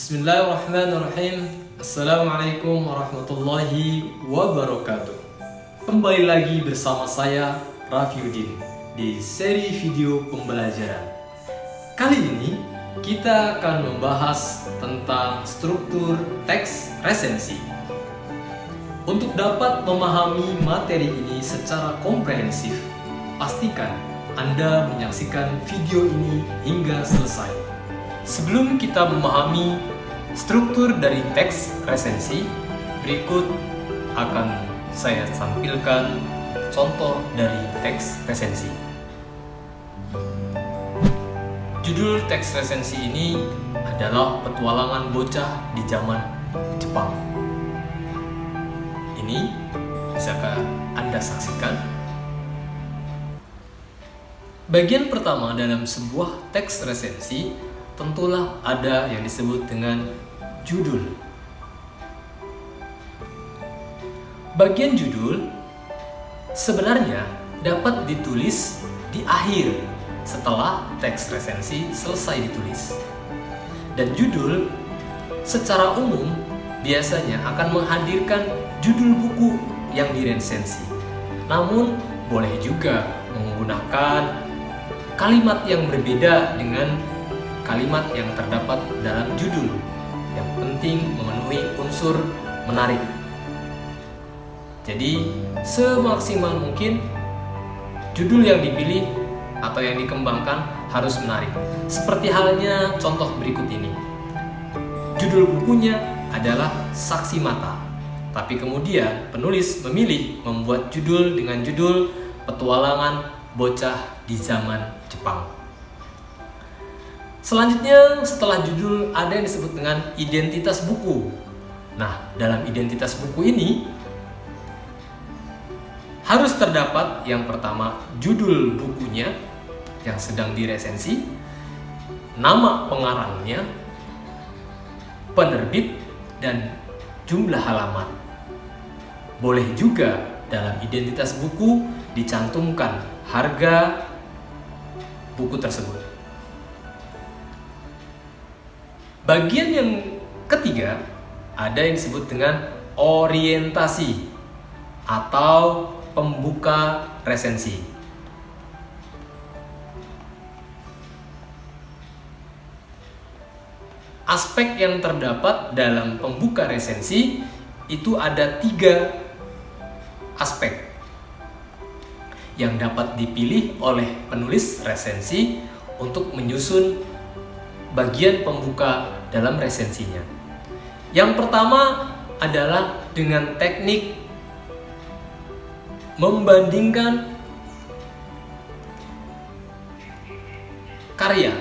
Bismillahirrahmanirrahim. Assalamualaikum warahmatullahi wabarakatuh. Kembali lagi bersama saya Rafiuddin di seri video pembelajaran. Kali ini kita akan membahas tentang struktur teks resensi. Untuk dapat memahami materi ini secara komprehensif, pastikan Anda menyaksikan video ini hingga selesai. Sebelum kita memahami struktur dari teks resensi, berikut akan saya tampilkan contoh dari teks resensi. Judul teks resensi ini adalah Petualangan Bocah di Zaman Jepang. Ini bisakah Anda saksikan? Bagian pertama dalam sebuah teks resensi tentulah ada yang disebut dengan judul. Bagian judul sebenarnya dapat ditulis di akhir setelah teks resensi selesai ditulis. Dan judul secara umum biasanya akan menghadirkan judul buku yang diresensi. Namun boleh juga menggunakan kalimat yang berbeda dengan kalimat yang terdapat dalam judul. Yang penting memenuhi unsur menarik. Jadi semaksimal mungkin judul yang dipilih atau yang dikembangkan harus menarik. Seperti halnya contoh berikut ini. Judul bukunya adalah Saksi Mata. Tapi kemudian penulis memilih membuat judul dengan judul Petualangan Bocah di Zaman Jepang. Selanjutnya setelah judul ada yang disebut dengan identitas buku. Nah, dalam identitas buku ini harus terdapat yang pertama judul bukunya yang sedang diresensi, nama pengarangnya, penerbit, dan jumlah halaman. Boleh juga dalam identitas buku dicantumkan harga buku tersebut. Bagian yang ketiga ada yang disebut dengan orientasi atau pembuka resensi. Aspek yang terdapat dalam pembuka resensi itu ada 3 aspek yang dapat dipilih oleh penulis resensi untuk menyusun bagian pembuka dalam resensinya. Yang pertama adalah dengan teknik membandingkan karya.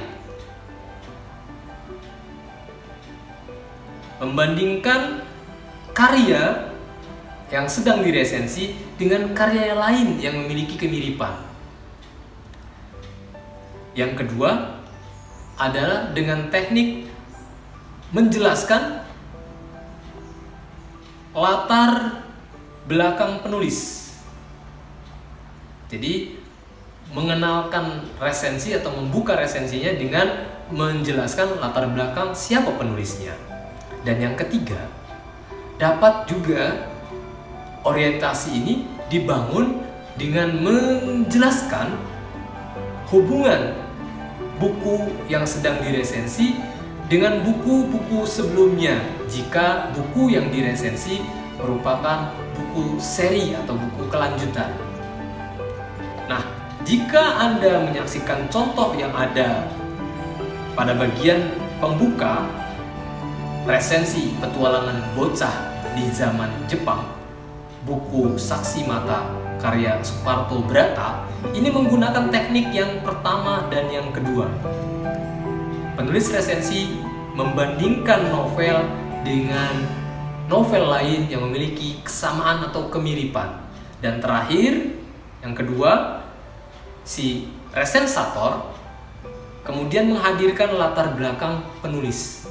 Membandingkan karya yang sedang diresensi dengan karya yang lain yang memiliki kemiripan. Yang kedua adalah dengan teknik menjelaskan latar belakang penulis. Jadi mengenalkan resensi atau membuka resensinya dengan menjelaskan latar belakang siapa penulisnya. Dan yang ketiga, dapat juga orientasi ini dibangun dengan menjelaskan hubungan buku yang sedang diresensi dengan buku-buku sebelumnya jika buku yang diresensi merupakan buku seri atau buku kelanjutan. Nah, jika Anda menyaksikan contoh yang ada pada bagian pembuka resensi Petualangan Bocah di Zaman Jepang, buku Saksi Mata karya Suparto Brata, ini menggunakan teknik yang pertama dan yang kedua. Penulis resensi membandingkan novel dengan novel lain yang memiliki kesamaan atau kemiripan. Dan terakhir, yang kedua, si resensator kemudian menghadirkan latar belakang penulis.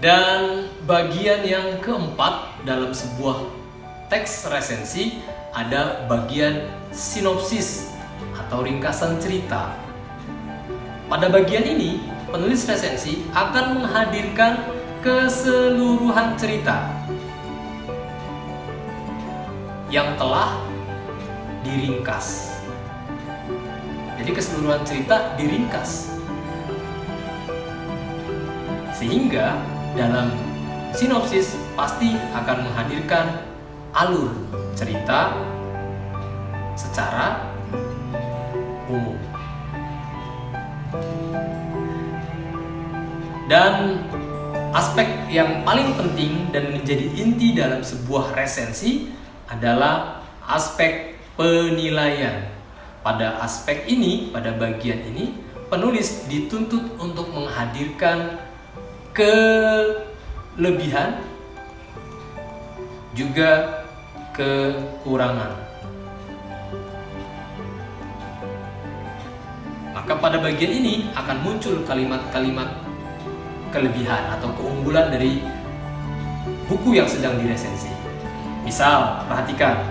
Dan bagian yang keempat dalam sebuah teks resensi ada bagian sinopsis atau ringkasan cerita. Pada bagian ini, penulis resensi akan menghadirkan keseluruhan cerita yang telah diringkas. Jadi keseluruhan cerita diringkas. Sehingga dalam sinopsis pasti akan menghadirkan alur cerita secara umum. Dan aspek yang paling penting dan menjadi inti dalam sebuah resensi adalah aspek penilaian. Pada aspek ini, pada bagian ini, penulis dituntut untuk menghadirkan kelebihan juga kekurangan. Maka pada bagian ini akan muncul kalimat-kalimat kelebihan atau keunggulan dari buku yang sedang diresensi. Misal, perhatikan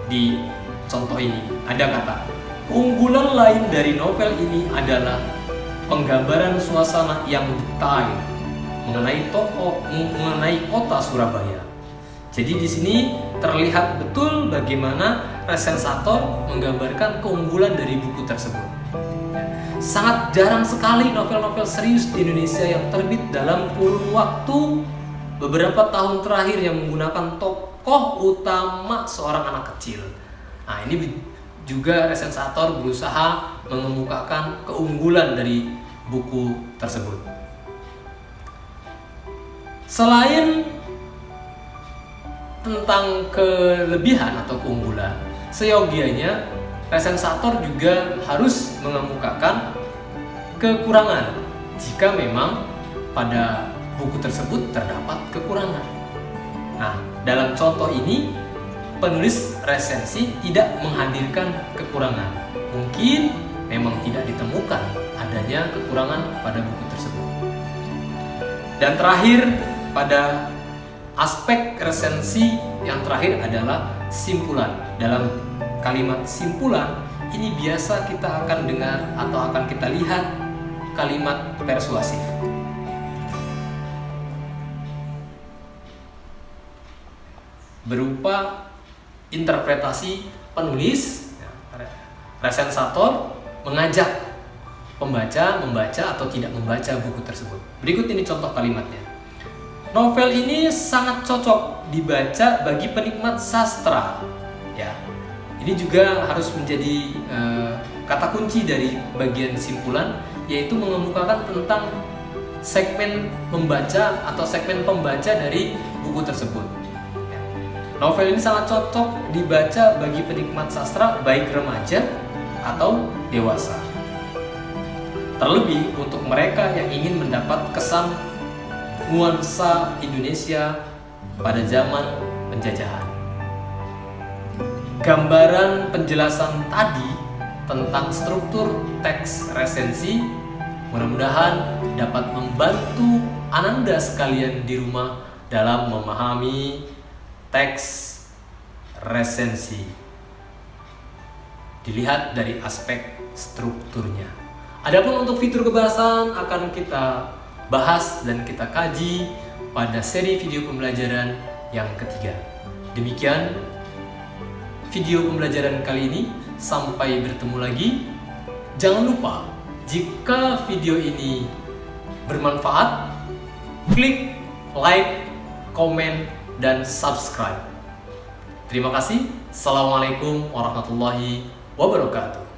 di contoh ini ada kata, keunggulan lain dari novel ini adalah penggambaran suasana yang detail mengenai kota Surabaya. Jadi di sini terlihat betul bagaimana resensator menggambarkan keunggulan dari buku tersebut. Sangat jarang sekali novel-novel serius di Indonesia yang terbit dalam kurun waktu beberapa tahun terakhir yang menggunakan tokoh utama seorang anak kecil. Nah, ini juga resensator berusaha mengemukakan keunggulan dari buku tersebut. Selain tentang kelebihan atau keunggulan, seyogianya resensator juga harus mengemukakan kekurangan jika memang pada buku tersebut terdapat kekurangan. Nah, dalam contoh ini penulis resensi tidak menghadirkan kekurangan. Mungkin memang tidak ditemukan adanya kekurangan pada buku tersebut. Dan terakhir, pada aspek resensi yang terakhir adalah simpulan. Dalam kalimat simpulan ini biasa kita akan dengar atau akan kita lihat kalimat persuasif. Berupa interpretasi penulis, resensator mengajak pembaca membaca atau tidak membaca buku tersebut. Berikut ini contoh kalimatnya. Novel ini sangat cocok dibaca bagi penikmat sastra. Ya, ini juga harus menjadi kata kunci dari bagian simpulan, yaitu mengemukakan tentang segmen membaca atau segmen pembaca dari buku tersebut. Novel ini sangat cocok dibaca bagi penikmat sastra baik remaja atau dewasa. Terlebih untuk mereka yang ingin mendapat kesan nuansa Indonesia pada zaman penjajahan. Gambaran penjelasan tadi tentang struktur teks resensi mudah-mudahan dapat membantu Ananda sekalian di rumah dalam memahami teks resensi. Dilihat dari aspek strukturnya. Adapun untuk fitur kebahasaan akan kita bahas dan kita kaji pada seri video pembelajaran yang ketiga. Demikian video pembelajaran kali ini. Sampai bertemu lagi. Jangan lupa, jika video ini bermanfaat, klik like, komen, dan subscribe. Terima kasih. Assalamualaikum warahmatullahi wabarakatuh.